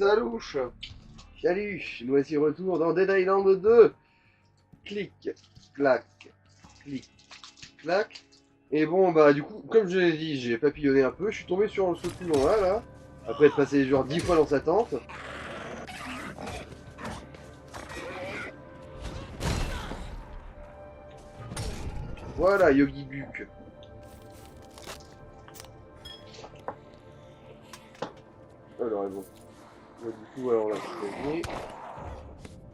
Salouche. Salut, nous voici retour dans Dead Island 2. Clic, clac, clic, clac. Et bon, bah du coup, comme je l'ai dit, j'ai papillonné un peu. Je suis tombé sur ce truc là. Après être passé genre 10 fois dans sa tente. Voilà, Yogi Guk. Alors, bon. Du coup, alors là, je vais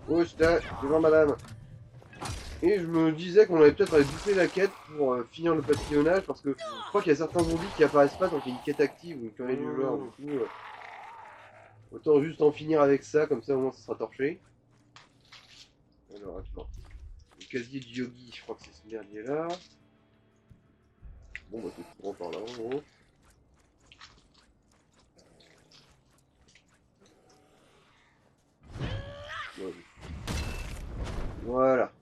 oh, c'est devant madame. Et je me disais qu'on allait peut-être aller boucler la quête pour finir le papillonnage parce que je crois qu'il y a certains zombies qui apparaissent pas tant qu'il y a une quête active ou une connerie du genre. Du coup, autant juste en finir avec ça, comme ça au moins ça sera torché. Alors attends. Le casier de Yogi, je crois que c'est ce merdier là. Bon bah c'est courant par là en gros. Voilà.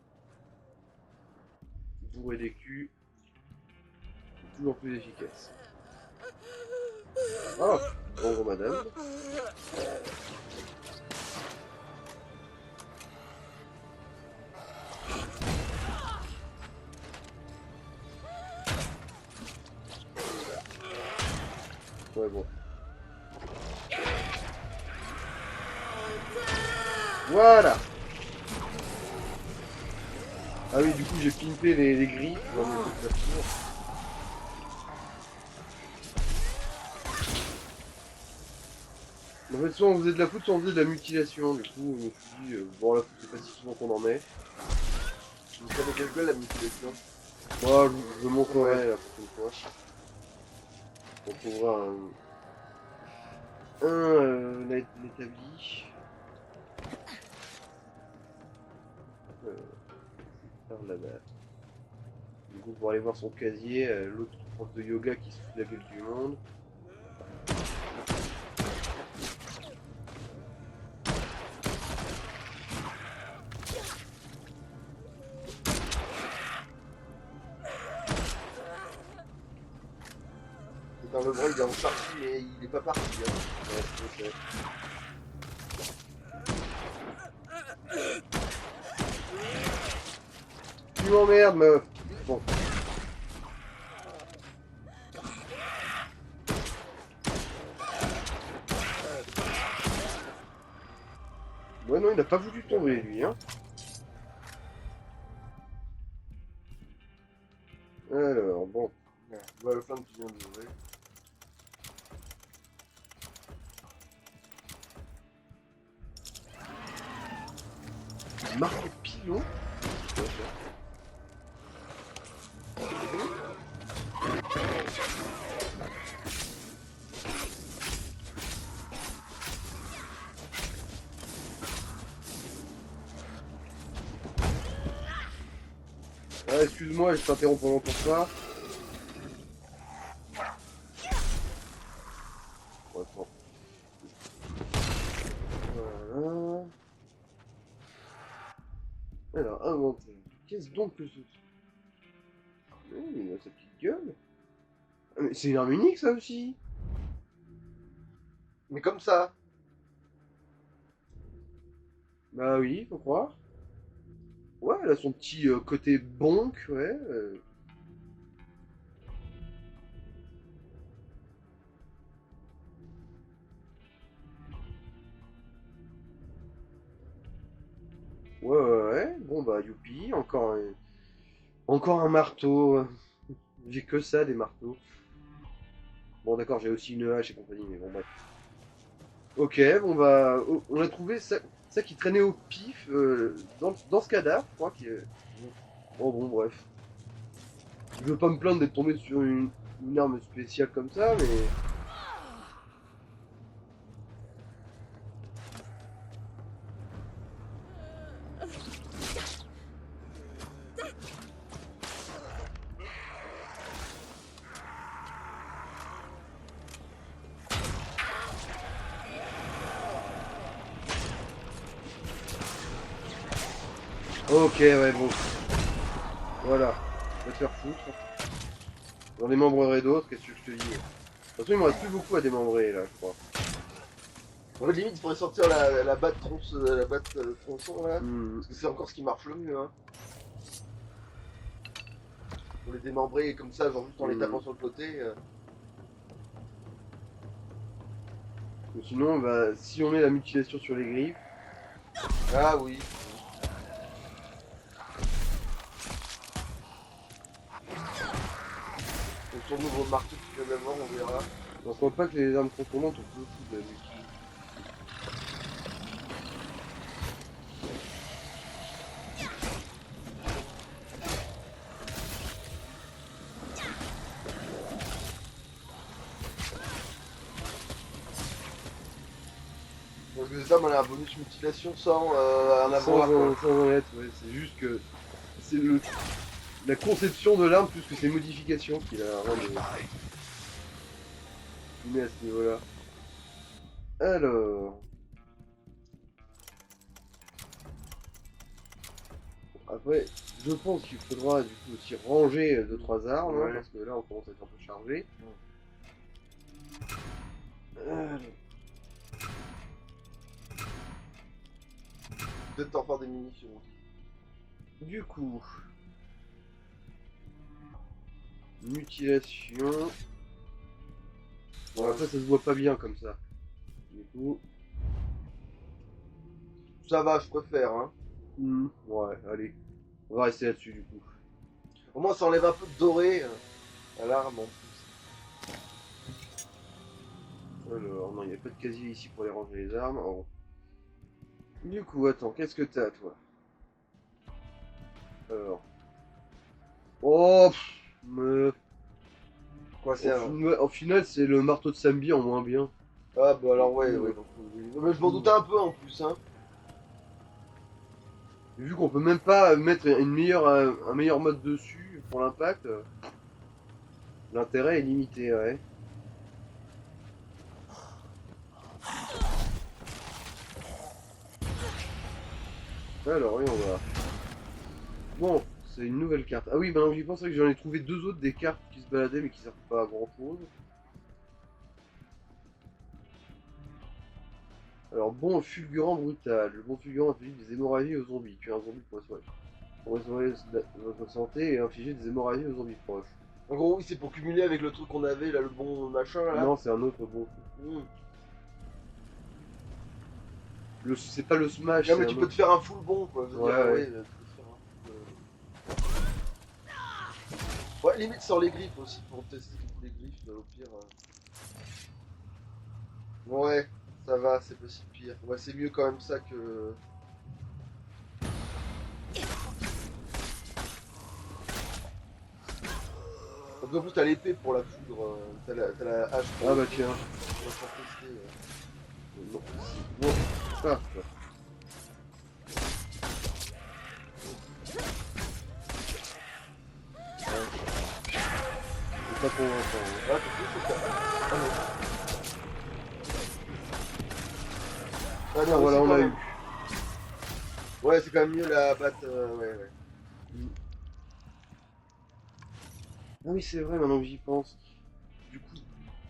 Bourrer des culs. Toujours plus efficace. Oh, bonjour madame. Ouais bon. Voilà. Ah oui, du coup j'ai pimpé les griffes dans mes trucs d'assaut. En fait, soit on faisait de la foot, soit on faisait de la mutilation. Du coup, je me suis dit, bon, la foot, c'est pas si souvent qu'on en met. Vous savez quelle gueule la mutilation? Moi, je montrerai la prochaine fois. On trouvera l'établi. Par là-bas. Du coup, pour aller voir son casier, l'autre prof de yoga qui se fout de la gueule du monde. Dans le bras, il est en partie, mais il est pas parti. Hein. Ouais, je sais. Tu m'emmerdes, meuf. Bon. Ouais, non, il n'a pas voulu tomber, lui, hein. Alors, bon. Je vois le flingue qui vient de l'ouvrir. Marque pilot. Ah, excuse-moi, je t'interromps pendant ton ça. Attends. Voilà. Alors, inventaire. Qu'est-ce donc que ce... Il a sa petite gueule. Ah, mais c'est une arme unique, ça aussi. Mais comme ça. Bah oui, faut croire. Ouais, elle a son petit côté bonk, ouais. Ouais, ouais, ouais. Bon, bah, youpi, encore un marteau. J'ai que ça, des marteaux. Bon, d'accord, j'ai aussi une hache et compagnie, mais bon, bref. Ok, bon, bah, on a trouvé ça qui traînait au pif dans ce cadavre, je crois. Oh, bon, bref. Je veux pas me plaindre d'être tombé sur une arme spéciale comme ça, mais... Ok, ouais, bon. Voilà. On va te faire foutre. J'en démembrerai d'autres, qu'est-ce que je te dis? De toute façon, il me reste plus beaucoup à démembrer, là, je crois. En fait, limite, il faudrait sortir la batte tronçon là. Hmm. Parce que c'est encore ce qui marche le mieux, hein. Pour les démembrer comme ça, genre juste en les tapant sur le côté. Ou sinon, bah, si on met la mutilation sur les griffes, Ah oui. Donc sur le nouveau marteau qui vient d'avoir, on verra. on ne pas que les armes contournantes ont beaucoup de mutilation. Parce que cette arme, elle a un bonus mutilation sans un Sans avoir. Quoi. sans en être, ouais, c'est juste que c'est la conception de l'arme plus que ses modifications qui la rendent met à ce niveau-là. Alors. Après, je pense qu'il faudra du coup aussi ranger 2-3 armes, hein, Ouais. parce que là on commence à être un peu chargé. Alors. Peut-être t'en faire des munitions. Du coup, mutilation. Bon, après, ça se voit pas bien comme ça. Du coup, Ça va, je préfère. Hein. ouais, allez. On va rester là-dessus du coup. Au moins, ça enlève un peu de doré à l'arme en plus. Alors, non, il n'y a pas de casier ici pour les ranger les armes. Oh. Du coup, attends, qu'est-ce que t'as toi? Alors. Oh Quoi, c'est un. au final, c'est le marteau de Sambi en moins bien. Ah bah alors, ouais, ouais. Donc, oui. Mais je m'en doutais un peu en plus. Hein. Vu qu'on peut même pas mettre un meilleur mode dessus pour l'impact, l'intérêt est limité, ouais. Alors, oui, on va. Bon, c'est une nouvelle carte. Ah oui, maintenant que j'y pense, c'est que j'en ai trouvé deux autres des cartes qui se baladaient mais qui servent pas à grand chose. Alors, bon fulgurant brutal. Le bon fulgurant inflige des hémorragies aux zombies. Tu es un zombie pour restaurer votre santé et infliger des hémorragies aux zombies proches. En gros, oui, c'est pour cumuler avec le truc qu'on avait là, le bon machin là. Non, c'est un autre bon. Mmh. C'est pas le smash. Non, c'est mais un tu peux autre. te faire un full bon quoi. Je veux Ouais, dire, ouais. ouais, tu peux te faire un full. Ouais, limite sans les griffes aussi pour tester toutes les griffes au pire. Ouais, ça va, c'est pas si pire. Ouais, c'est mieux quand même ça que. En plus, t'as l'épée pour la foudre, t'as la hache pour Ah le bah feu. tiens. On va faire tester. Non. Bon. Ah, c'est pas convaincant. Hein. Ah, t'as fait, c'est ça. Ah non. Ah non, Voilà, c'est on quand a même- eu. Ouais, c'est quand même mieux la batte. Ouais, ouais. Ah oui, c'est vrai, maintenant que j'y pense. Du coup,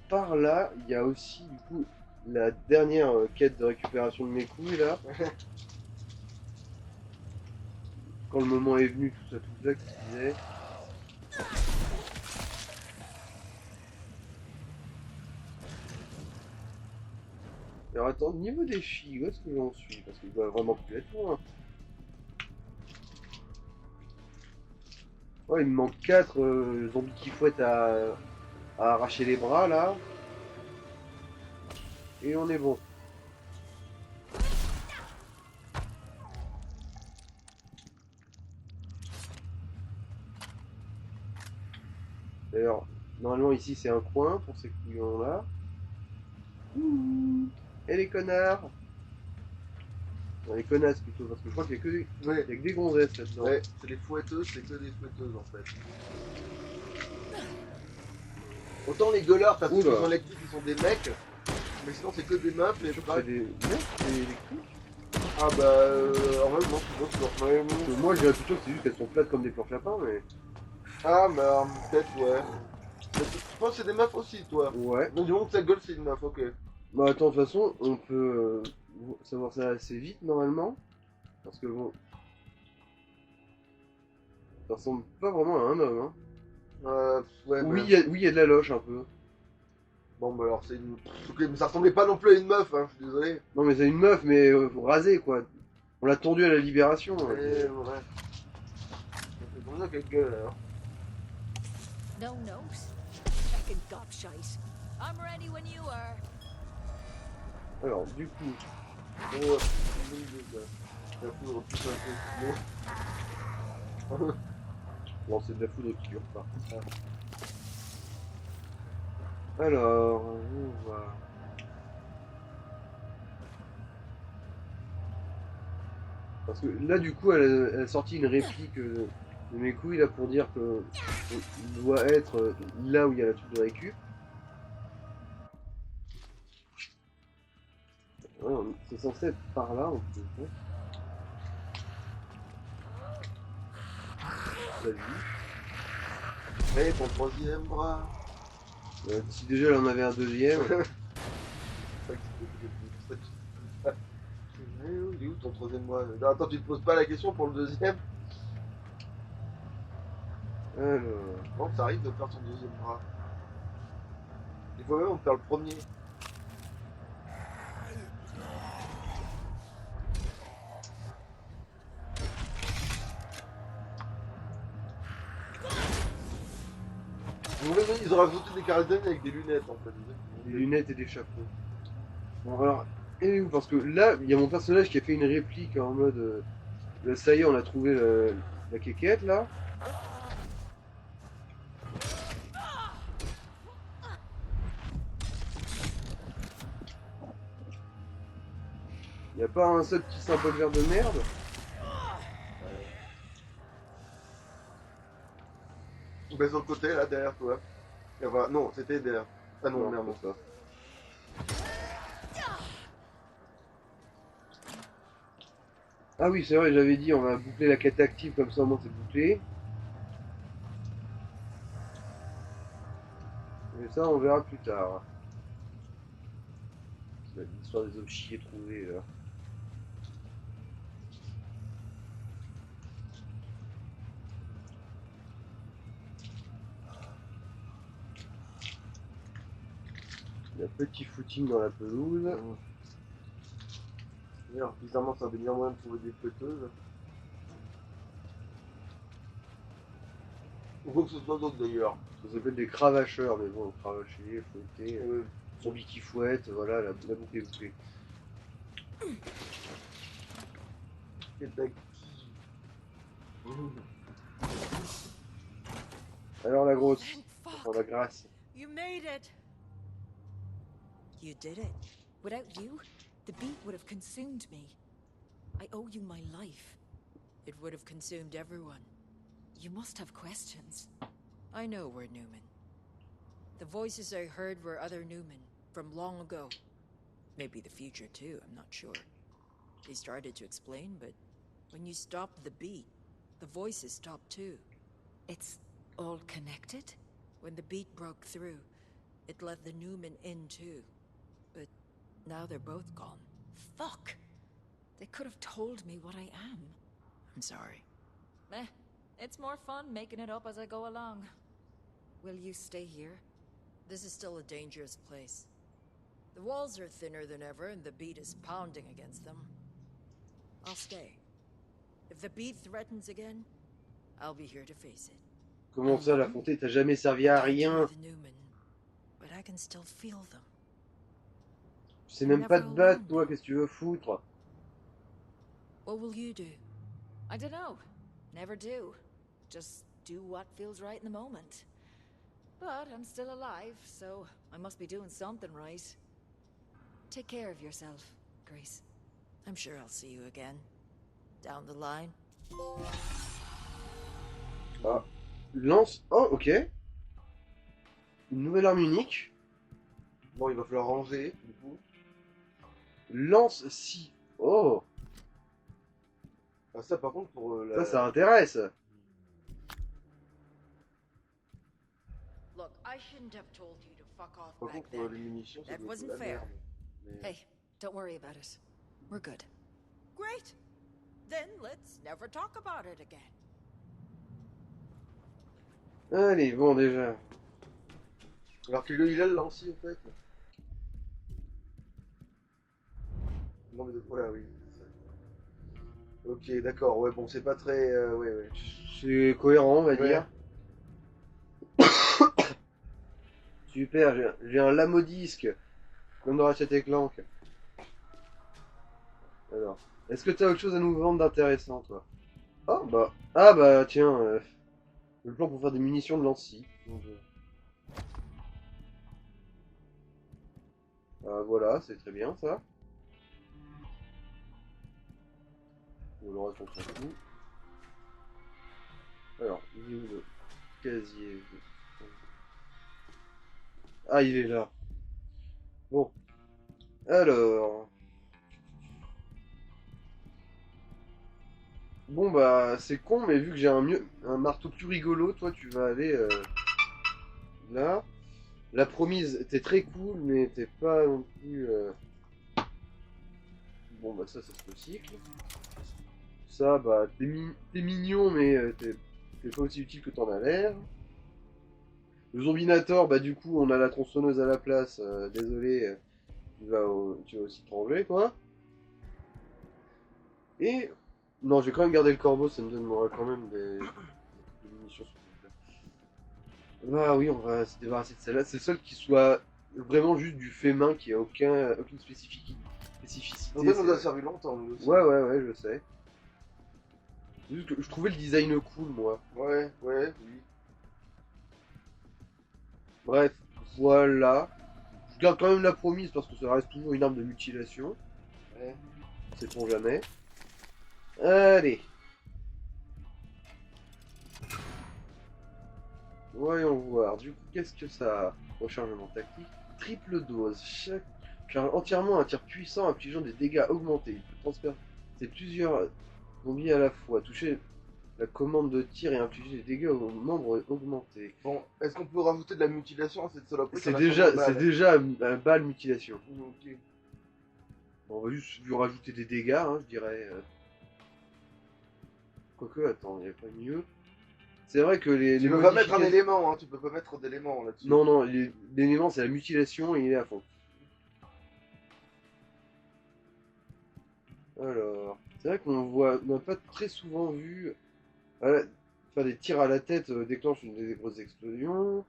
par là, il y a aussi du coup la dernière quête de récupération de mes couilles là. Quand le moment est venu, tout ça, tout ça, qui se disait. Alors attends, niveau défi, où est-ce que j'en suis? Parce qu'il doit vraiment plus être loin. Ouais, il me manque 4 zombies qui fouettent à arracher les bras là. Et on est bon. D'ailleurs, normalement ici c'est un coin pour ces couillons là. Et les connards. Non, les connasses plutôt, parce que je crois qu'il y a Ouais, il y a que des gonzesses là-dedans. ouais, c'est les fouetteuses, c'est que des fouetteuses en fait. Autant les gueulards, t'as tous Oula. les électriques qui sont des mecs, mais sinon c'est que des meufs et Je crois que c'est des mecs, c'est électriques. Ah bah, en vrai, non, c'est bon, tu leur Parce que moi j'ai l'impression que c'est juste qu'elles sont plates comme des planches lapins, mais. Ah, mais peut-être, ouais. Mais tu penses que c'est des meufs aussi, toi? Ouais. Non, du moment que sa gueule, c'est une meuf, ok. Bah attends, de toute façon, on peut savoir ça assez vite normalement. Parce que bon, ça ressemble pas vraiment à un homme. Hein. Ouais, Oui, mais... oui, il y a de la loche un peu. Bon, bah alors c'est une... Ok, mais ça ressemblait pas non plus à une meuf, hein, je suis désolé. Non, mais c'est une meuf, mais rasée quoi. On l'a tendue à la libération. Hein. Et ouais. C'est pour ça quelle gueule, alors. No note. Fucking gobshite. I'm ready when you are. Alors, du coup, Ouais, c'est une bonne idée, ça. La foudre, putain, c'est bon. bon, c'est de la foudre qui dure pas. Alors, on va. Parce que là, du coup, elle a sorti une réplique de mes couilles là pour dire que il doit être là où il y a la truc de récup. Ouais, c'est censé être par là en plus. Hein. Vas-y. Et ton troisième bras. Si déjà elle en avait un deuxième. C'est ça qui te fait il est où ton troisième bras? Non, attends, tu te poses pas la question pour le deuxième? Alors. Bon, ça arrive de faire ton deuxième bras. Il faut même en faire le premier. Ils ont rajouté des caractères avec des lunettes en fait. Des lunettes et des chapeaux. Bon, alors. Et où? Parce que là, il y a mon personnage qui a fait une réplique en mode. Ça y est, on a trouvé la quéquette là. Il n'y a pas un seul petit symbole vert de merde. Ben sur le côté là derrière toi. Et voilà. Non, c'était derrière. Ah non, merde. c'est ça. Ah oui, c'est vrai, j'avais dit, on va boucler la quête active, comme ça au moins c'est bouclé. Mais ça, on verra plus tard. C'est l'histoire des hommes chiés trouvés, là. Il y a un petit footing dans la pelouse. D'ailleurs, bizarrement, ça avait bien moyen de trouver des péteuses. Ou quoi que ce soit d'autre d'ailleurs. Ça s'appelle des cravacheurs, mais bon, cravacher, fouetter, zombie qui fouette, voilà, la boucle est bouclée. Quel tac. Alors la grosse, Thank enfin fuck. la grasse. You made it. You did it. Without you, the beat would have consumed me. I owe you my life. It would have consumed everyone. You must have questions. I know we're Newman. The voices I heard were other Newman, from long ago. Maybe the future too, I'm not sure. They started to explain, but when you stopped the beat, the voices stopped too. It's all connected? When the beat broke through, it let the Newman in too. But now they're both gone. Fuck! They could have told me what I am. I'm sorry. Eh, it's more fun making it up as I go along. Will you stay here? This is still a dangerous place. The walls are thinner than ever and the beat is pounding against them. I'll stay. If the beat threatens again, I'll be here to face it. Comment ça, l'affronter? T'as jamais servi à rien. The Newman, but I can still feel them. Tu sais même pas te battre, toi, qu'est-ce que tu veux foutre? What will you do? I don't know. Never do. Just do what feels right in the moment. But I'm still alive, so I must be doing something right. Take care of yourself, Grace. I'm sure I'll see you again. Down the line. Ah. Lance. Oh, ok. Une nouvelle arme unique. Bon, il va falloir ranger, du coup. Lance si. Oh, Ah, ça, par contre, pour la... ça intéresse. Look, I shouldn't have told you to fuck off Par back contre, pour then. les munitions, ça That doit être wasn't la fair. merde. Mais... Hey, don't worry about it. We're good. Great. Then let's never talk about it again. Allez, bon déjà. Alors que lui, il a le lanci en fait. Non mais voilà, oui. Ok, d'accord, ouais, bon, c'est pas très... ouais, ouais. C'est cohérent, on va Ouais. dire. Super, j'ai un Lamodisque, comme dans Ratchet et Clank. Alors, est-ce que t'as autre chose à nous vendre d'intéressant, toi? Oh, bah... Ah, bah, tiens, le plan pour faire des munitions de lanci. Donc, voilà, c'est très bien, ça. Bon, le reste, on s'en fout. Alors, il est où le casier? Ah, il est là. Bon, alors... Bon, bah, c'est con, mais vu que j'ai un marteau plus rigolo, toi, tu vas aller là. La promise, t'es très cool, mais t'es pas non plus... Bon, bah, ça se recycle. Ça, bah, t'es mignon, mais t'es pas aussi utile que t'en as l'air. Le Zombinator, bah, du coup, on a la tronçonneuse à la place. Désolé, tu vas aussi te ranger, quoi. Et... Non, je vais quand même garder le corbeau, ça me donnera quand même des munitions supplémentaires. Ah oui, on va se débarrasser de celle-là. C'est le seul qui soit vraiment juste du fait main, qui a aucune spécificité. Donc ça nous a servi longtemps, nous aussi. Ouais, je sais. Juste que je trouvais le design cool, moi. Ouais, oui. Bref, voilà. Je garde quand même la promise parce que ça reste toujours une arme de mutilation. Ouais. Sait-on jamais. Allez. Voyons voir. Du coup, qu'est-ce que ça a? Rechargement tactique. Triple dose. Charge entièrement un tir puissant infligeant des dégâts augmentés. Il peut transpercer plusieurs zombies à la fois. Toucher la commande de tir et infliger des dégâts aux membres augmentés. Bon, est-ce qu'on peut rajouter de la mutilation à cette saloperie? C'est déjà un balle mutilation. Ok. On va juste lui rajouter des dégâts, hein, je dirais. Quoique, attends, il n'y a pas mieux. C'est vrai que Tu peux pas mettre un élément, hein, tu peux pas mettre d'élément là-dessus. Non, l'élément c'est la mutilation et il est à fond. Alors, c'est vrai on n'a pas très souvent vu faire des tirs à la tête déclenche des grosses explosions.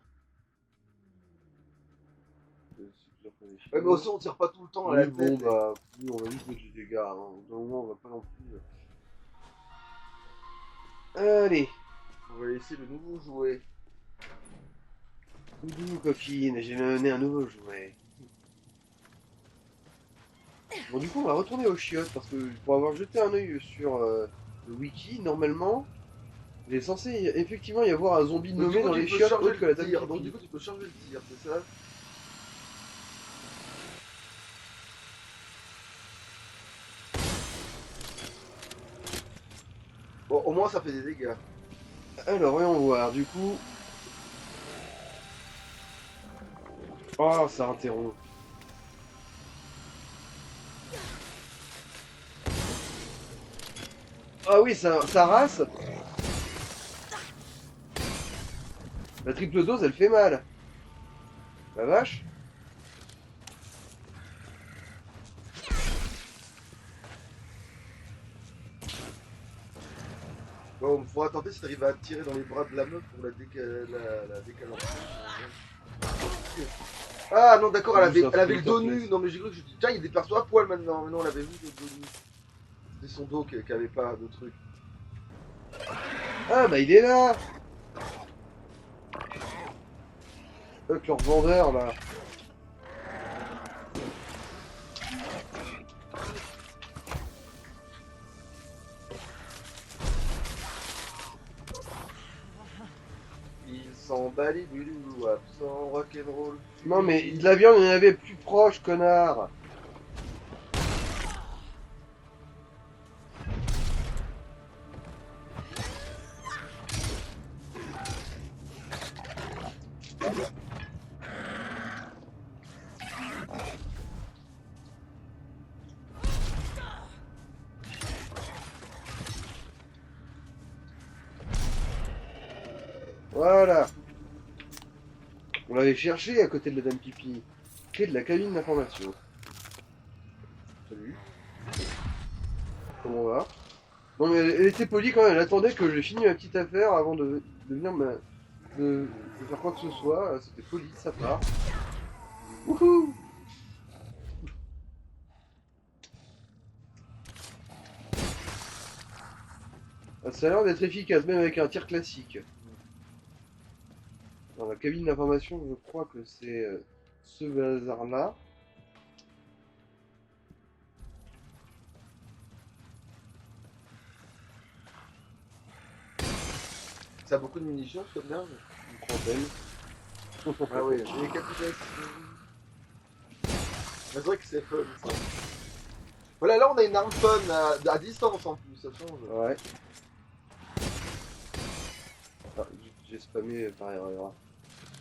Ouais, mais aussi on tire pas tout le temps à Oui, la bon, tête. bah, oui, on va juste mettre des dégâts. Hein. Dans le moment, on va pas non plus. Allez, On va laisser le nouveau jouet. Doudou, coquine, j'ai donné un nouveau jouet. Bon, du coup, on va retourner aux chiottes parce que pour avoir jeté un œil sur le wiki, normalement, il est censé effectivement y avoir un zombie Donc, nommé dans les chiottes autre que la dame tir. Donc Pipi. du coup tu peux charger le tir, c'est ça? Bon, au moins ça fait des dégâts. Alors, voyons voir, du coup... Oh, ça interrompt. Ah oui, ça race. La triple dose, elle fait mal. La vache. Bon, il faudra tenter si t'arrives à tirer dans les bras de la meuf pour la décaler. Ah non, d'accord, elle avait le dos nu. Non, mais j'ai cru que je dis, tiens, il y a des persos à poil maintenant. Mais non, elle avait vu le dos nu. C'était son dos qui avait pas de truc. Ah bah il est là. Avec leur vendeur là. Il s'en balait du loup, absent, rock'n'roll. Non mais de la viande, il y en avait plus proche, connard. Voilà. On l'avait cherché à côté de la Dame Pipi. Clé de la cabine d'information. Salut. Comment on va? Non mais elle était polie quand même, elle attendait que j'ai fini ma petite affaire avant de venir de faire quoi que ce soit. C'était poli de sa part. Wouhou! Ah, ça a l'air d'être efficace, même avec un tir classique. Dans la cabine d'information, je crois que c'est ce bazar-là. Ça a beaucoup de munitions, ce merde. Une trentaine. Ah oui, les capitaines. C'est vrai que c'est fun ça. Voilà, là on a une arme fun à distance en plus, ça change. Ouais. Ah, j'ai spammé par erreur.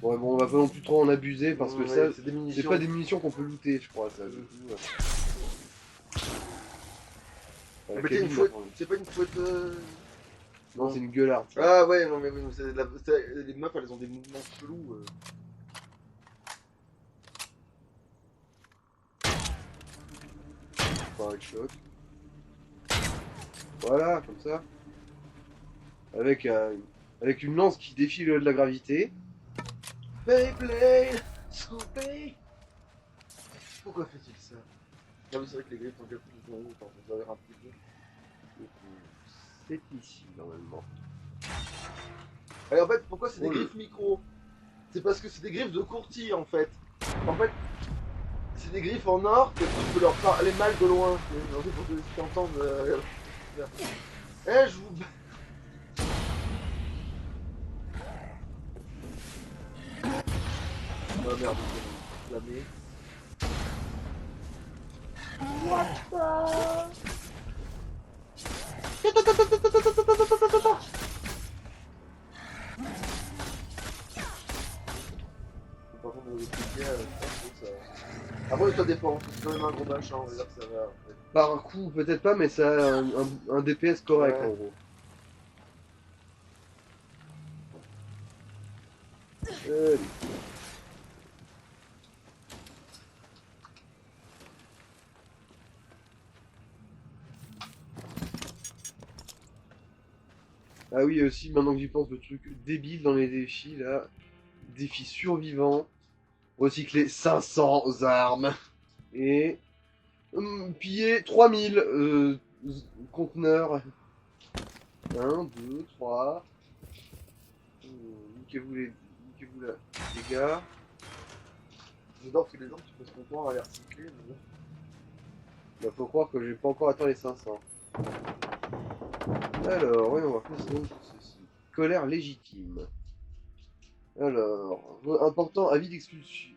Ouais, bon, on va pas non plus trop en abuser parce que Ouais, ça, c'est des c'est munitions. pas des munitions qu'on peut looter, je crois, ça. Du coup, la Mais t'es cabine une fouette, d'information. c'est pas une fouette. Non, c'est une gueularde. Ça. Ah ouais, non mais oui, les meufs elles ont des mouvements chelous. Par shot. Voilà, comme ça. Avec, avec une lance qui défie le de la gravité. Beyblade, Scoopy. Pourquoi fait-il ça? Non mais c'est vrai que les griffes sont capés de haut, quand on va un petit peu. C'est ici, normalement. Et en fait, pourquoi c'est des Oh, le- griffes micro? C'est parce que c'est des griffes de courtier en fait. En fait, c'est des griffes en or que tu peux leur parler mal de loin. En fait, pour que tu entendent. Eh, je vous. Oh merde, je vais me flammer. Par contre, le courtier, je pense que ça. Après, ça dépend. C'est quand même un gros machin, on va dire que ça va. Par coup, peut-être pas, mais ça a un DPS correct Ouais. en gros. Allez. Ah oui, aussi, maintenant que j'y pense, le truc débile dans les défis là. Défi survivant. Recycler 500 armes. Et piller 3000 conteneurs. 1, 2, 3. Niquez-vous là, les gars. J'adore tous les gens qui passent mon temps à les recycler. Mais... Bah, faut croire que j'ai pas encore atteint les 500. Alors, oui, on va faire ceci. Colère légitime. Alors, important, avis d'expulsion.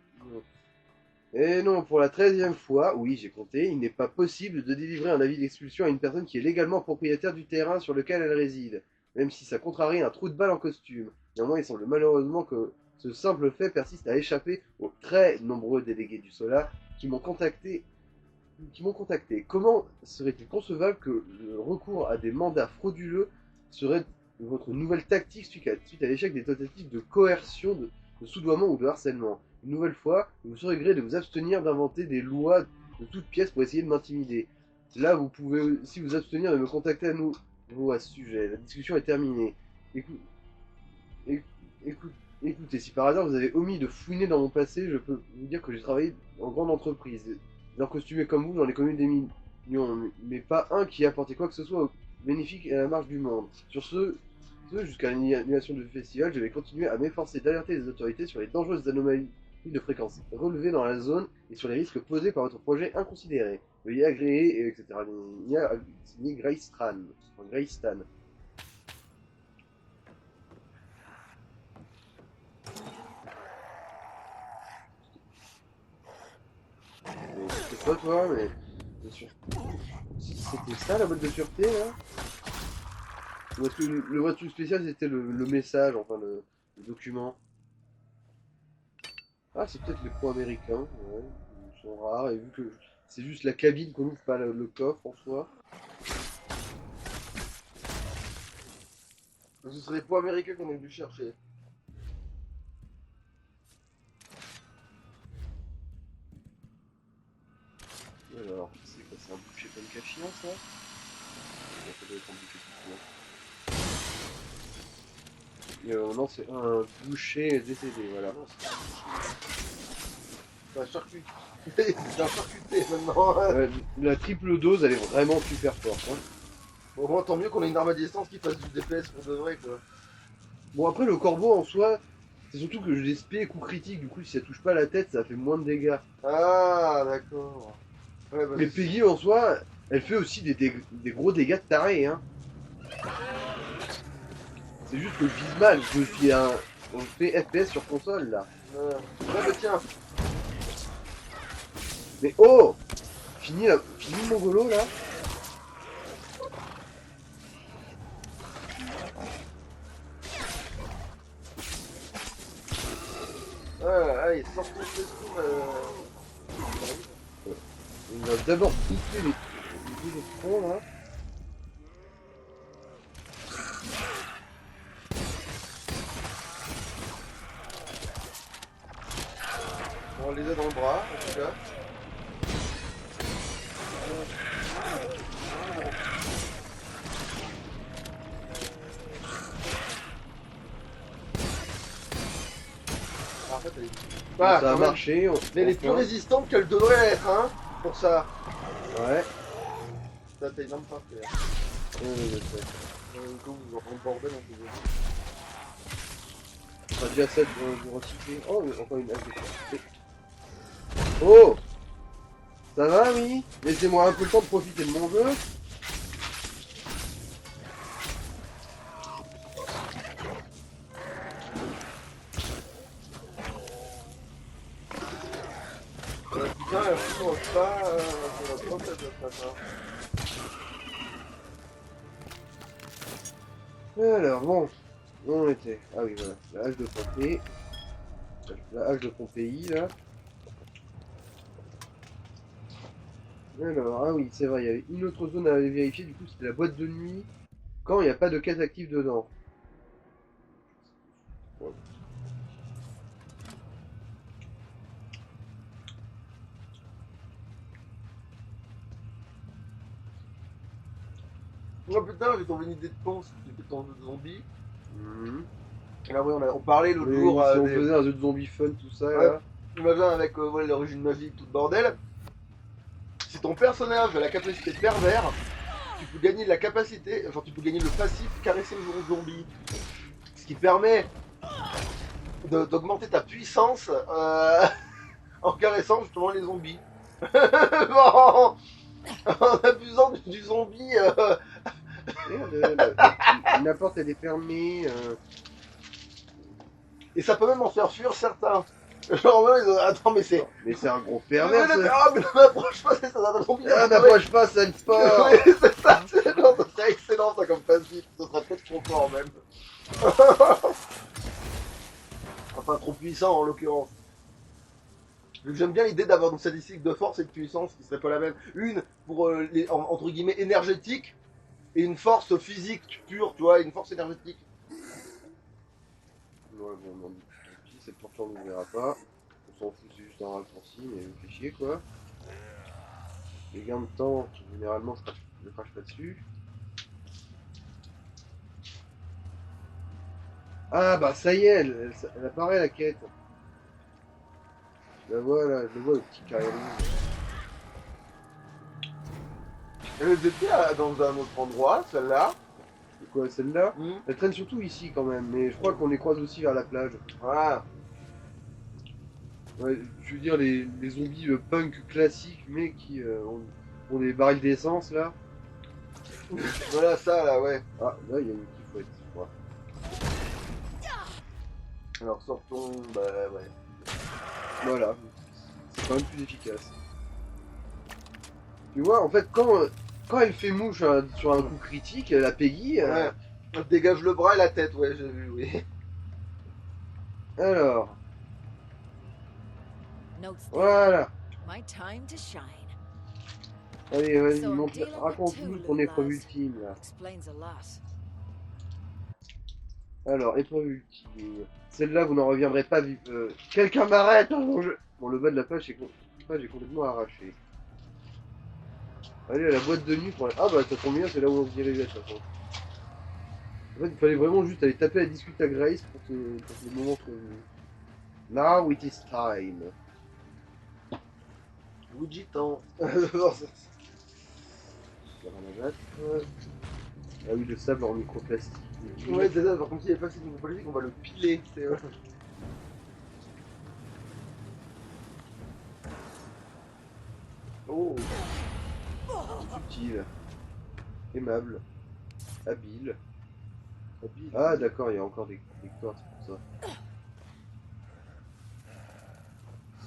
Et non, pour la 13e fois, oui, j'ai compté, il n'est pas possible de délivrer un avis d'expulsion à une personne qui est légalement propriétaire du terrain sur lequel elle réside, même si ça contrarie un trou de balle en costume. Néanmoins, il semble malheureusement que ce simple fait persiste à échapper aux très nombreux délégués du Solar qui m'ont contacté. Comment serait-il concevable que le recours à des mandats frauduleux serait votre nouvelle tactique suite à l'échec des tentatives de coercion, de soudoiement ou de harcèlement? Une nouvelle fois, il vous serait gré de vous abstenir d'inventer des lois de toutes pièces pour essayer de m'intimider. Là, vous pouvez aussi vous abstenir de me contacter à nouveau à ce sujet. La discussion est terminée. Écoute, écoutez, si par hasard vous avez omis de fouiner dans mon passé, je peux vous dire que j'ai travaillé en grande entreprise. Des costumés comme vous, j'en ai connu des millions, mais pas un qui a apporté quoi que ce soit au bénéfique et à la marche du monde. Sur ce jusqu'à l'annulation du festival, je vais continuer à m'efforcer d'alerter les autorités sur les dangereuses anomalies de fréquence relevées dans la zone et sur les risques posés par votre projet inconsidéré. Veuillez agréer, etc. Signé Greystan. Je sais pas toi, mais bien sûr. C'était ça la boîte de sûreté là? Ou est-ce que le vrai truc spécial c'était le message, enfin le document? Ah, c'est peut-être les pro-américains, ouais, ils sont rares, et vu que c'est juste la cabine qu'on ouvre, pas le coffre en soi. Ce serait les poids américains qu'on a dû chercher. Alors, c'est quoi? C'est un boucher comme cachien, ça? Ouais, ça doit être un boucher tout court. Non, c'est un boucher décédé, voilà. Non, c'est un charcuterie. C'est un charcuterie maintenant. La triple dose, elle est vraiment super forte. Hein. Bon, au moins, tant mieux qu'on ait une arme à distance qui fasse du DPS pour de vrai, quoi. Bon, après, le corbeau en soi, c'est surtout que je l'ai spé coup critique, du coup, si ça touche pas la tête, ça fait moins de dégâts. Ah, d'accord. Ouais, bah, Mais Peggy en soi, elle fait aussi des gros dégâts de taré, hein. C'est juste que je vise mal, je suis un. On fait FPS sur console là. ouais, bah, tiens. Mais oh! Fini mon golo là? Allez, sors ton secours. On va d'abord bouffer les deux troncs là. On les a dans le bras, en tout cas. En fait, elle est... Ça a quand même. marché. Mais elle est plus résistante qu'elle devrait être, hein, pour ça. Ouais. Ça, t'as une arme par terre. Je sais. Vous entendez le bordel en plus. On a déjà 7 de recycler. Oh, mais encore une hache de portée. Oh! Ça va, oui? Laissez-moi un peu le temps de profiter de mon jeu. Putain, elle ne pas pour la prothèse de ce matin. Alors, bon. Où on était? Ah oui, voilà. La hache de Pompéi. La hache de Pompéi, là. Alors, ah oui, c'est vrai, il y avait une autre zone à aller vérifier, du coup, c'était la boîte de nuit, quand il n'y a pas de quête active dedans. Ouais. Oh putain, j'ai trouvé une idée de con, c'était ton jeu de zombie. Mhm. Là, oui, on parlait l'autre Oui, jour. si on faisait un jeu de zombie fun, tout ça, Ouais. là. Tu m'avais avec ouais, l'origine magique, tout le bordel. Si ton personnage a la capacité pervers, tu peux gagner la capacité, enfin tu peux gagner le passif caresser le zombie. Ce qui permet d'augmenter ta puissance en caressant justement les zombies. Bon, en abusant du zombie. Merde, la porte elle est fermée. Et ça peut même en faire fuir certains. Genre, ouais, attends, mais c'est. Mais c'est un gros pervers, ça. Ah, mais ne m'approche pas, c'est ça, zombie. Ah, n'approche pas, sale porc. Oui, c'est ça, non, ça serait excellent ça comme passif, ce serait peut-être trop fort même. Enfin, trop puissant en l'occurrence. J'aime bien l'idée d'avoir une statistique de force et de puissance qui serait pas la même. Une pour les entre guillemets énergétique et une force physique pure, tu vois, une force énergétique. Ouais, bon, non, tant pis, cette porte on ne verra pas. On s'en fout, c'est juste un raccourci, mais il me fait chier quoi. Les gains de temps, généralement, je crache pas dessus. Ah bah ça y est, elle apparaît la quête. Je la vois là, je le vois le petit carré rouge. Elle était dans un autre endroit, celle-là. C'est quoi celle-là? Mmh. Elle traîne surtout ici quand même, mais je crois qu'on les croise aussi vers la plage. Voilà. Ouais, je veux dire les zombies punk classiques, mais qui ont des barils d'essence là. Voilà ça là, ouais. Ah, là il y a une petite fouette, je crois. Alors sortons, bah ouais. Voilà, c'est quand même plus efficace. Tu vois, en fait, quand elle fait mouche sur un coup critique, la Peggy. Ouais. Elle dégage le bras et la tête, ouais, j'ai vu, oui. Alors, Note there. voilà. My time to shine. Allez, vas-y, So I'm montre, dealing with raconte-nous two ton épreuve Lulas. ultime là. Explains a lot. Alors, épreuve ultime. Celle-là, vous n'en reviendrez pas vite. Quelqu'un m'arrête hein, bon, le bas de la page est complètement arraché. Allez à la boîte de nuit pour... Ah bah ça tombe bien, c'est là où on se dirigeait de toute façon. En fait, il fallait vraiment juste aller taper la discute à Grace pour que le moment soit venu. Now it is time. Luigi temps. Ah oui, le sable en microplastique. Ouais, c'est ça, par contre, s'il n'y avait pas cette microplastique, on va le piler. Oh, Subtil. Aimable. Habile. habile. Ah d'accord, il y a encore des cordes, c'est pour ça.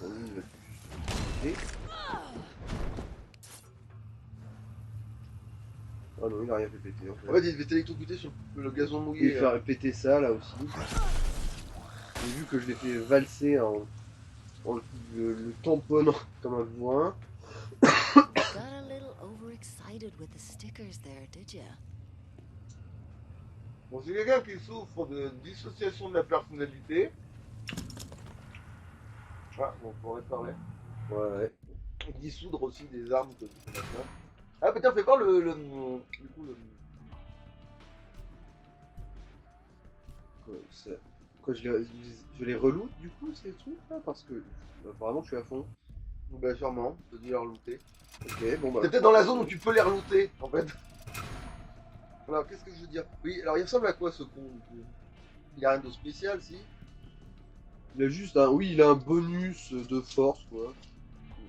Bon, lui, il va juste péter. Ah non, il a rien fait péter en fait. En fait, il devait t'électrocuter sur le gazon Il mouillé. va faire péter ça là aussi. J'ai vu que je l'ai fait valser en le tamponnant comme un bourrin. Got a little overexcited with the stickers there, did ya? Bon, c'est quelqu'un qui souffre de dissociation de la personnalité. Ah, bon, on pourrait parler. Ouais. Dissoudre aussi des armes que tu peux faire. Ah, putain, fais voir du coup, Quoi, je les reloot du coup ces trucs là parce que apparemment je suis à fond. bah, sûrement, tu peux les relooter. Ok, bon bah. T'es peut-être dans la zone où tu peux les relooter, en fait. Alors, qu'est-ce que je veux dire? Oui, alors il ressemble à quoi ce con? Il a rien de spécial, si? Il a juste un. Oui, il a un bonus de force quoi.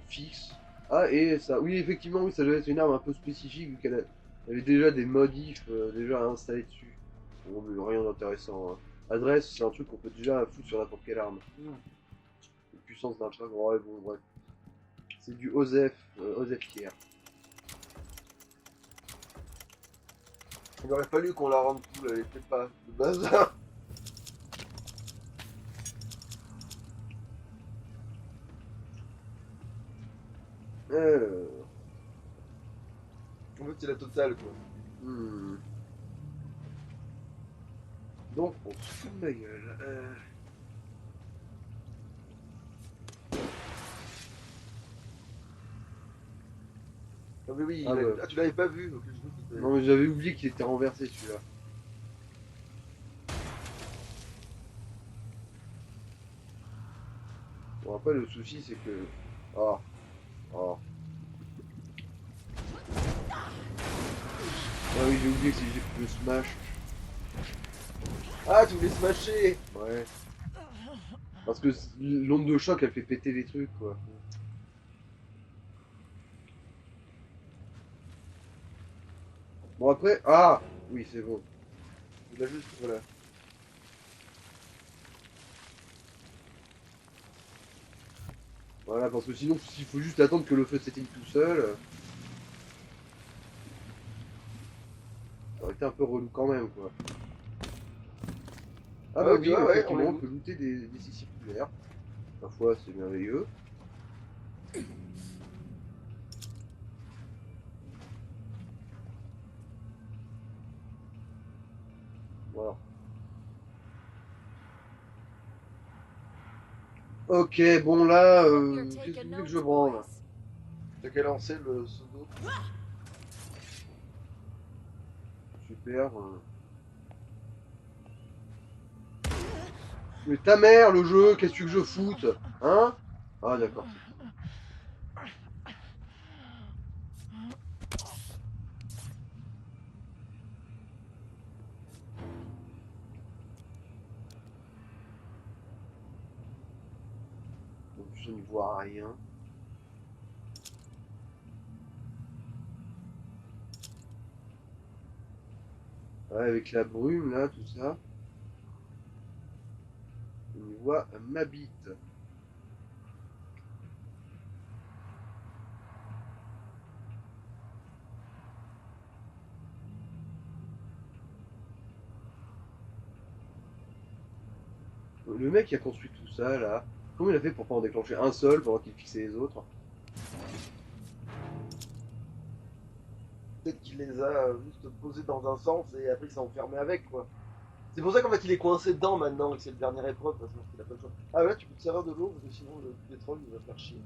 Fixe. Ah et ça. Oui effectivement oui ça doit être une arme un peu spécifique vu qu'elle avait déjà des modifs déjà installés dessus. Bon mais rien d'intéressant. Hein. Adresse c'est un truc qu'on peut déjà foutre sur n'importe quelle arme. Puissance d'un truc, ouais bon bref. C'est du Osef Pierre. Il aurait fallu qu'on la rende cool, elle était pas de base. En fait, c'est la totale, quoi. Hmm. Donc on se fout de ma gueule. Ah, mais oui, Ah, ouais. tu l'avais pas vu, donc je trouve que c'était- Non mais j'avais oublié qu'il était renversé celui-là. Bon après le souci c'est que... Ah. Ah. Ah oui j'ai oublié que c'est juste le smash. Ah, tu voulais smasher! Ouais. Parce que l'onde de choc elle fait péter les trucs quoi. Bon après... Ah. Oui c'est bon. Il a juste, voilà. Voilà parce que sinon s'il faut juste attendre que le feu s'éteigne tout seul... Ça aurait été un peu relou quand même quoi. Ah bah Ouais, tu oui, vois, ouais, effectivement, on on les peut looter des scies circulaires. Ma foi, c'est merveilleux. Voilà. Ok, bon là, Hope you're qu'est-ce que taking tu veux que je notes, branle? boys. T'as qu'à lancer le pseudo. Super. Mais ta mère, le jeu, qu'est-ce que tu veux que je foute? Hein? Ah d'accord. Donc je ne vois rien. Ouais, avec la brume là, tout ça. On y voit ma bite. Le mec qui a construit tout ça là, comment il a fait pour pas en déclencher un seul pendant qu'il fixait les autres? Peut-être qu'il les a juste posés dans un sens et après il s'est enfermé avec, quoi. C'est pour ça qu'en fait il est coincé dedans maintenant et que c'est le dernier épreuve parce qu'il a pas le choix. Ah ouais, tu peux te servir de l'eau parce que sinon le pétrole il va faire chier.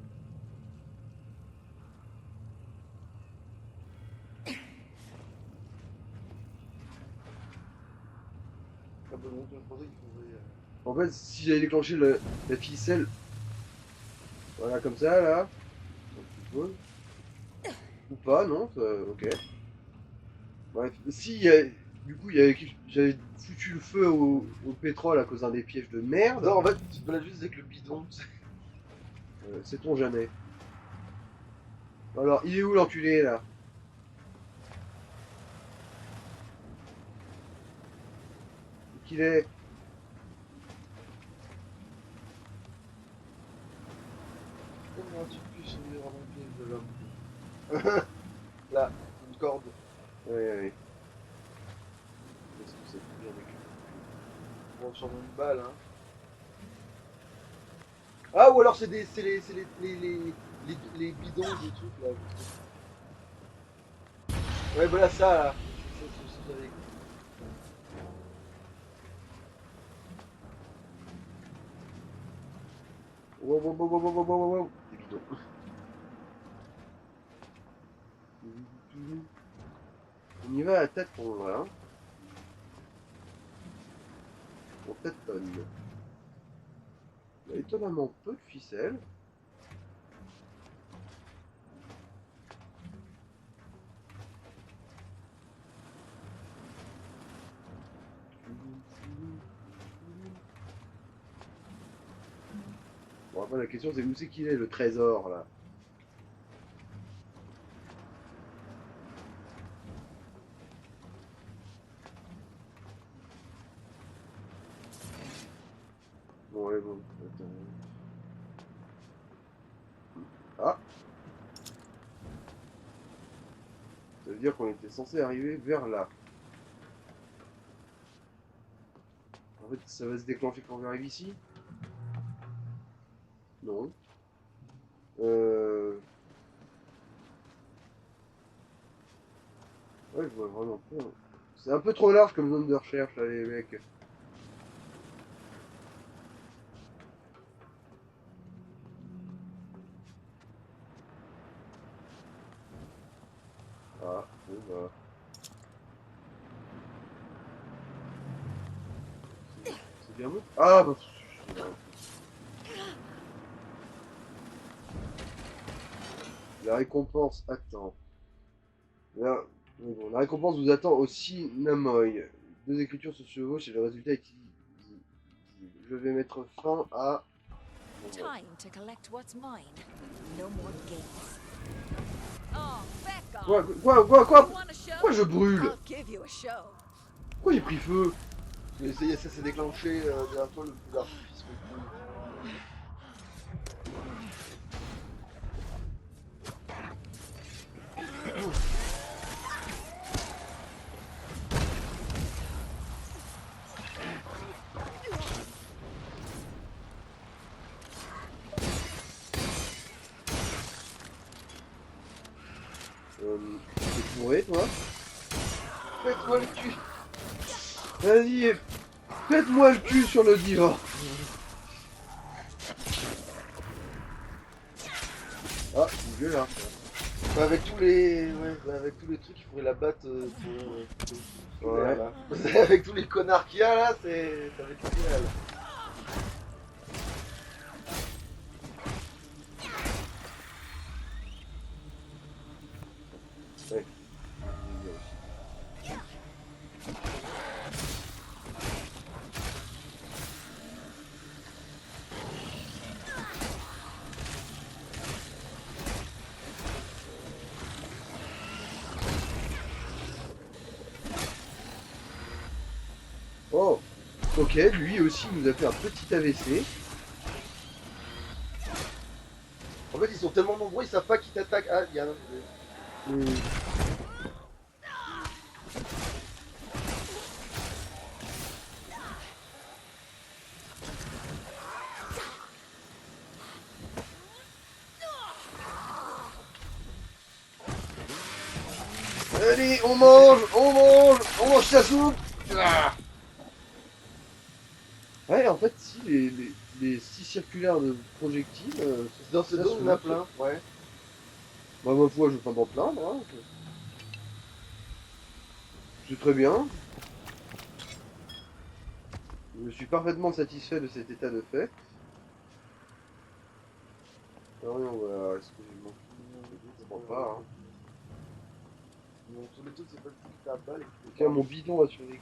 peu longtemps, je pensais qu'il faudrait... En fait, si j'avais déclenché la ficelle, voilà, comme ça, là, je suppose. Ou pas, non, ça, ok. Bref, si, du coup, j'avais foutu le feu au pétrole à cause d'un des pièges de merde, Non, en fait, tu te balades juste avec le bidon. sait-on jamais. Alors, il est où l'enculé, là? Où qu'il est? Comment tu peux changer vraiment le piège de l'homme? Là, une corde. Ouais, ouais. Qu'est-ce que c'est que bien avec Bon, sur une balle, hein. Ah, ou alors c'est les bidons des trucs là. Ouais, voilà ça là. C'est avec. Wow, wow, wow, wow, wow, wow, wow, wow. Des bidons. On y va à tâtons, là. On tâtonne. Il y a étonnamment peu de ficelles. Bon, après, la question, c'est où c'est qu'il est, le trésor, là? Bon, ouais, bon. Attends. Ah! Ça veut dire qu'on était censé arriver vers là. En fait, ça va se déclencher quand on arrive ici? Non. Ouais, je vois vraiment pas. C'est un peu trop large comme zone de recherche, là, les mecs. Ah, bon, bah. C'est bien bon. Ah, bah. La récompense attend. Là, oui, bon, la récompense vous attend aussi Namoy. Deux écritures se chevauchent et le résultat est qui. Je vais mettre fin à. Bon, bon. Time to collect what's mine. No more games. Oh, back Quoi, off! quoi You want a show? Pourquoi je brûle? I'll give you a show. Pourquoi j'ai pris feu? Mais ça s'est déclenché derrière toi le coup d'artifice. T'es bourré, toi? Faites-moi le cul. Vas-y, faites-moi le cul sur le divan. Ah, c'est vieux là. Avec tous les. Ouais, avec tous les trucs, il faudrait la battre pour Ouais. là. Avec tous les connards qu'il y a là, ça va être idéal. Ouais. Oh, ok, lui aussi il nous a fait un petit AVC. En fait, ils sont tellement nombreux, ils savent pas qui t'attaque. Ah, il y a un. Hmm. Allez, on mange sa soupe. Ah. Ouais, en fait, si les scies circulaires de projectiles, Dans ce ça dos, se on a fait. plein. Ouais. Bah, ma foi, je vais pas m'en plaindre. Hein. C'est très bien. Je suis parfaitement satisfait de cet état de fait. Alors, on va... Est-ce que j'ai manqué? Je crois pas, hein. Donc, sur les trucs, c'est pas le truc qui tape balle et qui Tiens, mon bidon a survécu.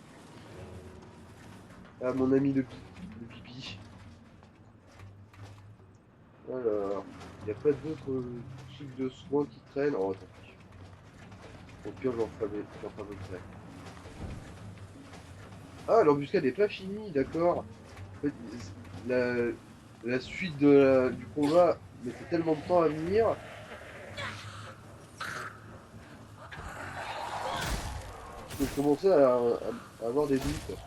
Ah, mon ami le Bibi. Alors, il n'y a pas d'autres trucs de soins qui traînent. Oh, tant pis. Au pire, j'en fabriquerai. Ah, l'embuscade n'est pas finie, d'accord. En fait, la, la suite du combat mettait tellement de temps à venir. Que je commençais à avoir des doutes.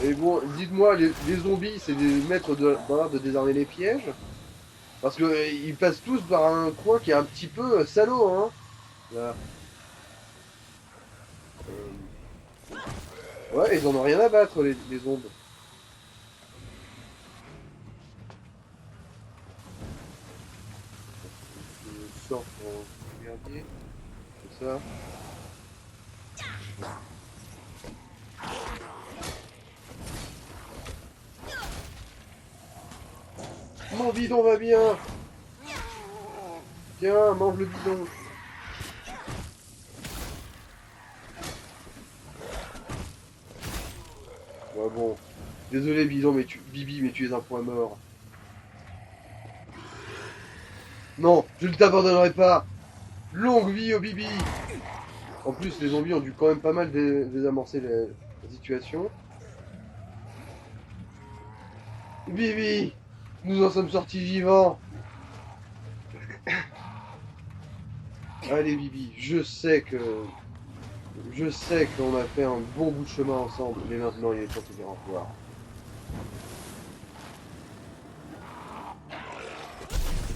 Et bon, dites-moi, les zombies, c'est des maîtres dans l'art de désarmer les pièges. Parce que ils passent tous par un coin qui est un petit peu salaud, hein. Là. Ouais, ils en ont rien à battre, les ombres. Je sors pour regarder. C'est ça. Mon bidon va bien. Tiens, mange le bidon. Ouais, bon. Désolé, bidon, Bibi, mais tu es un point mort. Non, je ne t'abandonnerai pas. Longue vie au Bibi. En plus, les zombies ont dû quand même pas mal désamorcer la situation. Bibi, nous en sommes sortis vivants. Allez, Bibi, je sais qu'on a fait un bon bout de chemin ensemble, mais maintenant il est temps de se dire au revoir.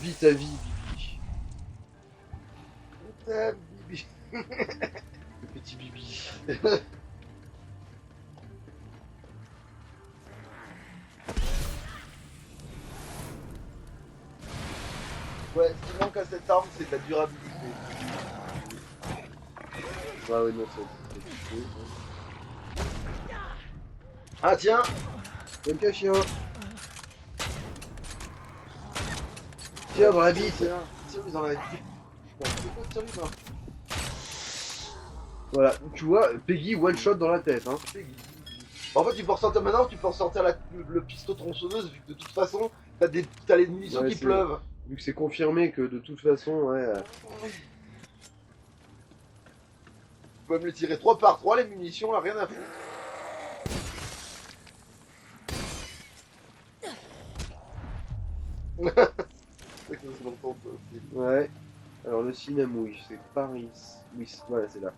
Vis ta vie, Bibi. Je t'aime, Bibi. Le petit Bibi. Ouais, ce qui manque à cette arme, c'est de la durabilité. Ah ouais, non, c'est chaud. Ah tiens, Comme qu'un chien. Tiens, dans la bite. tire-lui dans la vie. Bon, c'est quoi, tire-lui dans la Voilà, tu vois, Peggy one shot dans la tête, hein. En fait, tu peux ressortir maintenant, tu peux ressortir le pistolet tronçonneuse, vu que de toute façon, t'as les munitions Ouais, qui c'est- pleuvent. Vu que c'est confirmé que de toute façon, ouais. Tu peux me les tirer 3 par 3, les munitions, là, rien à foutre. C'est que ça se longtemps, ça aussi. Ouais. Alors le cinnamouille, c'est Paris. Oui, voilà, c'est là.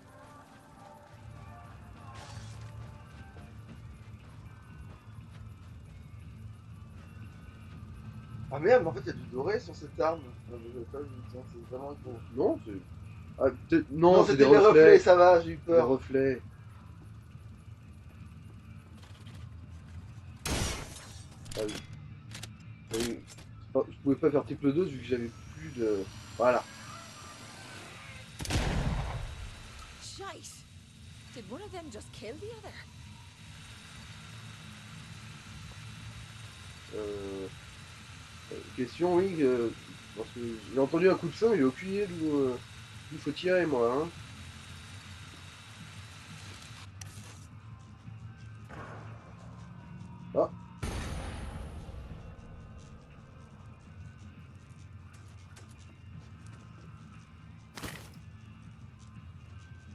Ah merde, mais en fait, il y a du doré sur cette arme. J'avais pas vu, tiens, c'est vraiment con. Non, c'est. Ah, non, Non, c'est des c'était les reflets. reflets, ça va, j'ai eu Des peur. reflets. Ah oui. Ah oui. Je pouvais pas faire triple dose vu que j'avais plus de. Voilà. Shite! Did one of them just kill the other? Euh... Question, oui. Parce que j'ai entendu un coup de feu, mais j'ai aucune idée d'où il faut tirer, moi. Hein. Ah.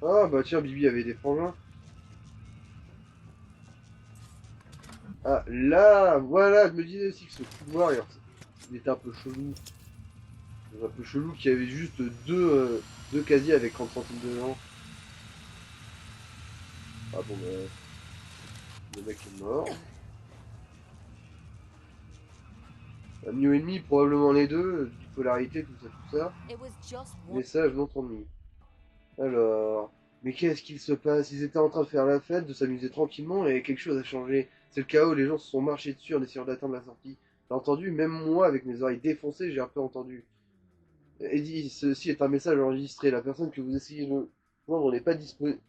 Ah, bah tiens, Bibi avait des frangins. Ah, là, voilà, je me disais aussi que ce pouvoir, il était un peu chelou. Un peu chelou qu'il y avait juste deux casiers avec 30 centimes dedans. Ah bon, bah, le mec est mort. Un milieu ennemi, probablement les deux, bipolarité, tout ça. It was just one. Message non transmis. Alors, mais qu'est-ce qu'il se passe? Ils étaient en train de faire la fête, de s'amuser tranquillement, et quelque chose a changé. C'est le chaos, les gens se sont marchés dessus en essayant d'atteindre la sortie. T'as entendu? Même moi, avec mes oreilles défoncées, j'ai un peu entendu. Eddie, ceci est un message enregistré. La personne que vous essayez de joindre n'est pas disponible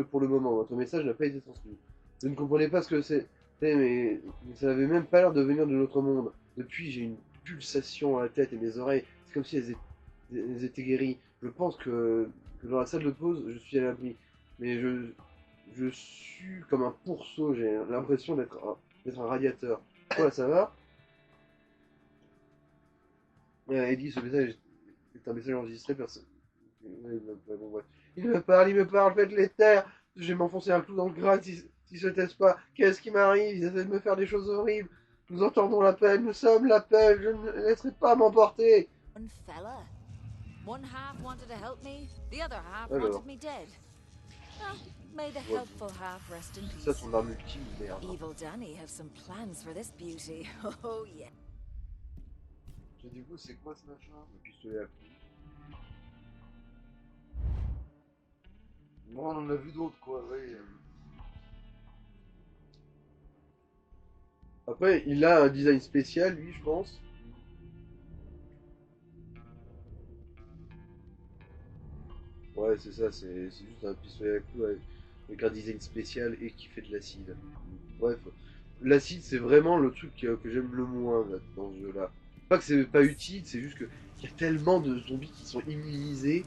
pour le moment. Votre message n'a pas été transmis. Je ne comprenais pas ce que mais ça n'avait même pas l'air de venir de notre monde. Depuis, j'ai une pulsation à la tête et mes oreilles. C'est comme si elles étaient guéries. Je pense que dans la salle de pause, je suis à l'abri. Mais je suis comme un pourceau. J'ai l'impression d'être un radiateur. Quoi, ça va? Eddie, ce message est un message enregistré, personne. Bon, bref. Il me parle, faites les taire. Je vais m'enfoncer un clou dans le crâne si se taise pas. Qu'est-ce qui m'arrive? Ils essaient de me faire des choses horribles. Nous entendons l'appel, nous sommes l'appel, je ne laisserai pas m'emporter. One fella. One half wanted to help me, the other half Alors. wanted me dead. Well, may the Ouais. helpful half rest in C'est ça peace. son arme ultime, merde. Evil Danny have some plans for this beauty. Oh yeah. Du coup, c'est quoi ce machin? Le pistolet à pluie. Bon, on en a vu d'autres, quoi, ouais. Après, il a un design spécial, lui, je pense. Ouais, c'est ça, c'est juste un pistolet à clous avec un design spécial et qui fait de l'acide. Bref, l'acide, c'est vraiment le truc que j'aime le moins là, dans ce jeu-là. Pas que c'est pas utile, c'est juste que il y a tellement de zombies qui sont immunisés.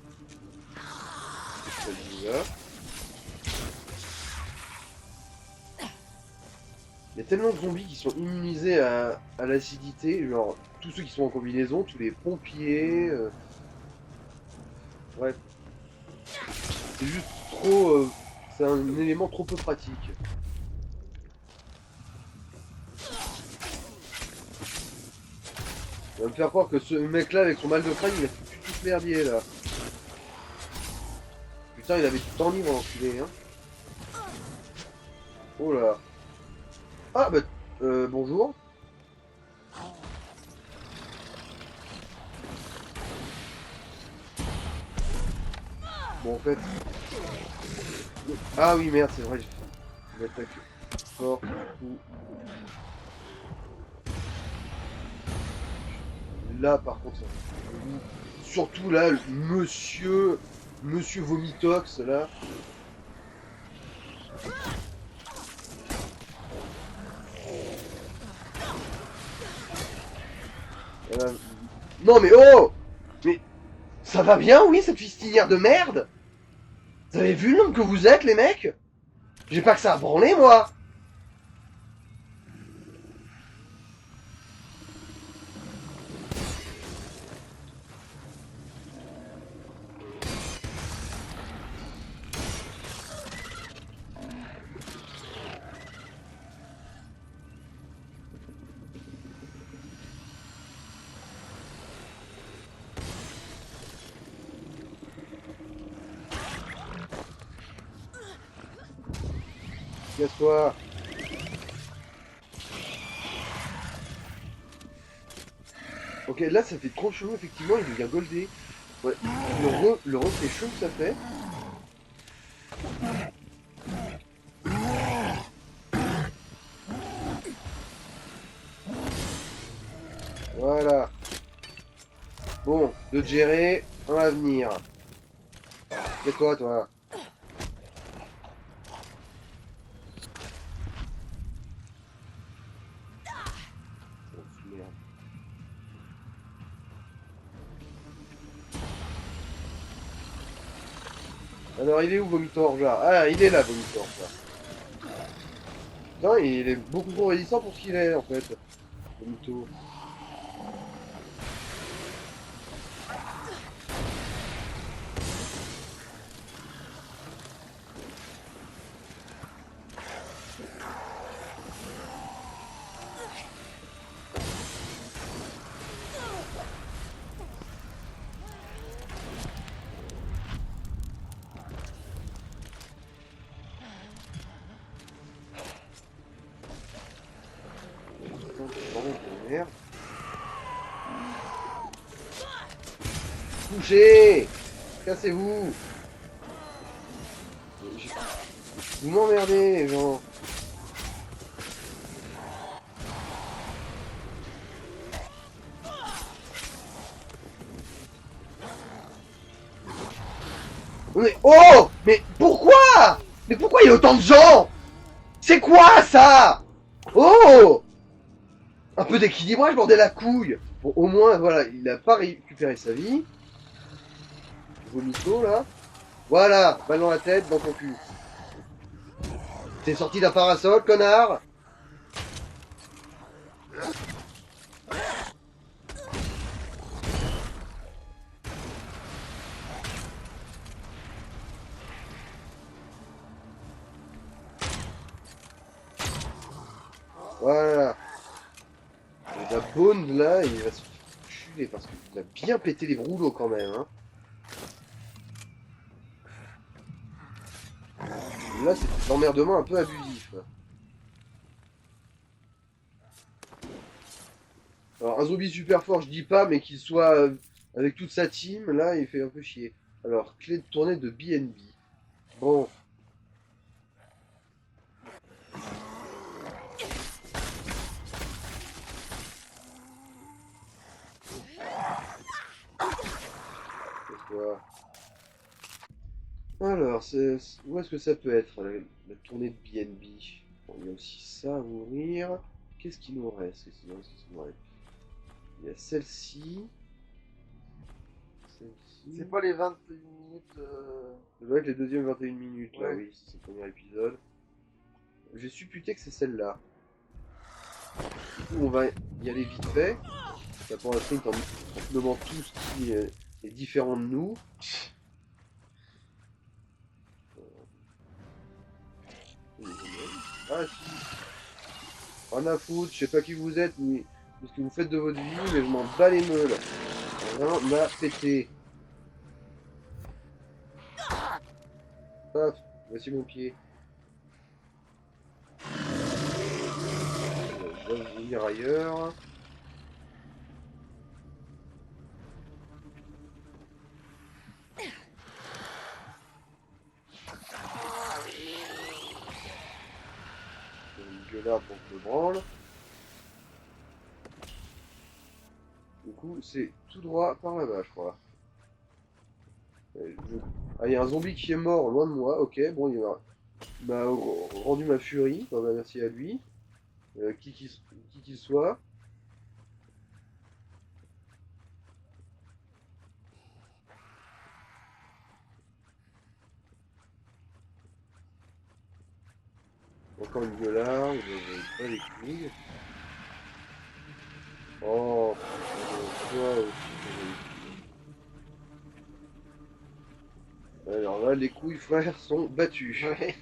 Celui-là. Il y a tellement de zombies qui sont immunisés à l'acidité, genre tous ceux qui sont en combinaison, tous les pompiers. Bref. C'est juste trop. C'est un élément trop peu pratique. On va me faire croire que ce mec-là, avec son mal de crâne, il a foutu tout ce merdier là. Putain, il avait tout en livre, l'enculé, hein. Oh là. Ah bah, bonjour. Bon, en fait. Ah oui, merde, c'est vrai, j'ai fait une attaque fort. Ou... Là, par contre, surtout là, le monsieur Vomitox, là. Non mais oh! Mais ça va bien, oui, cette fistinière de merde? Vous avez vu l'homme que vous êtes, les mecs? J'ai pas que ça à branler, moi! Casse-toi! Ok, là ça fait trop chelou, effectivement, il devient goldé. Ouais, le reflet chaud que ça fait. Voilà. Bon, de gérer, un à venir. C'est quoi, toi? Oh, merde. Alors, il est où, Vomitor, là? Ah, il est là, Vomitor, là. Putain, il est beaucoup trop résistant pour ce qu'il est, en fait. Vomito. Merde. Couchez! Cassez-vous! Vous m'emmerdez, genre. Oh! Mais pourquoi? Mais pourquoi il y a autant de gens? C'est quoi ça? Oh! Un peu d'équilibrage, bordel la couille! Bon, au moins, voilà, il a pas récupéré sa vie. Vomito, là. Voilà, balle dans la tête, dans ton cul. T'es sorti d'un parasol, connard! Voilà. Et la Bone, là, il va se tuer parce qu'il a bien pété les rouleaux quand même, hein. Là, c'est un emmerdement un peu abusif. Alors, un zombie super fort, je dis pas, mais qu'il soit avec toute sa team, là, il fait un peu chier. Alors, clé de tournée de BNB. Bon. C'est quoi? Alors, où est-ce que ça peut être, la tournée de BNB? Bon, il y a aussi ça à ouvrir. Qu'est-ce qu'il nous reste? Qu'est-ce qu'il nous reste? Il y a celle-ci. Celle-ci. C'est pas les 21 minutes. Ça doit être les deuxièmes 21 minutes, là, Ouais. oui, c'est le premier épisode. J'ai supputé que c'est celle-là. Du coup, on va y aller vite fait. Ça pour l'instant, en nommant tout ce qui est différent de nous. Ah si, rien à foutre, je sais pas qui vous êtes, ni ce que vous faites de votre vie, mais je m'en bats les meules. Vraiment, m'a pété. Paf, voici mon pied. Je dois venir ailleurs. Une gueularde pour que je me branle. Du coup, c'est tout droit par là-bas, je crois. Ah, il y a un zombie qui est mort loin de moi, ok, bon, il m'a rendu ma furie, bah, merci à lui, qui qu'il soit. Encore une gueularde, pas les couilles. Oh, toi aussi. Alors là, les couilles, frère, sont battues. Ouais.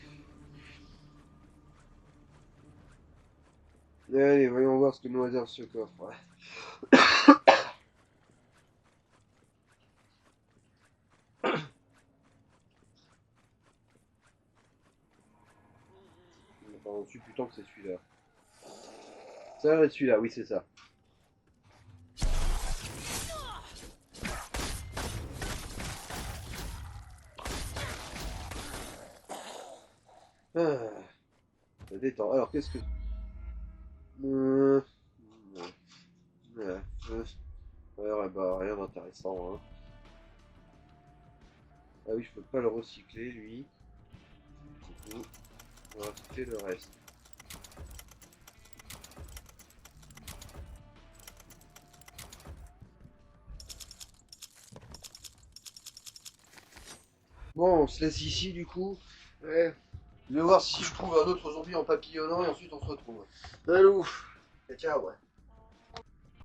Allez, voyons voir ce que nous réserve ce coffre. Enfin, dessus, putain que c'est celui-là. Ça va être celui-là, oui, c'est ça. Ah, ça détend. Alors, qu'est-ce que... Ouais, ouais, bah, rien d'intéressant, hein. Ah oui, je peux pas le recycler, lui. Du coup, on va recycler le reste. Bon, on se laisse ici, du coup. Ouais. Je vais voir si je trouve un autre zombie en papillonnant et ensuite on se retrouve. Salut. Et ciao, ouais.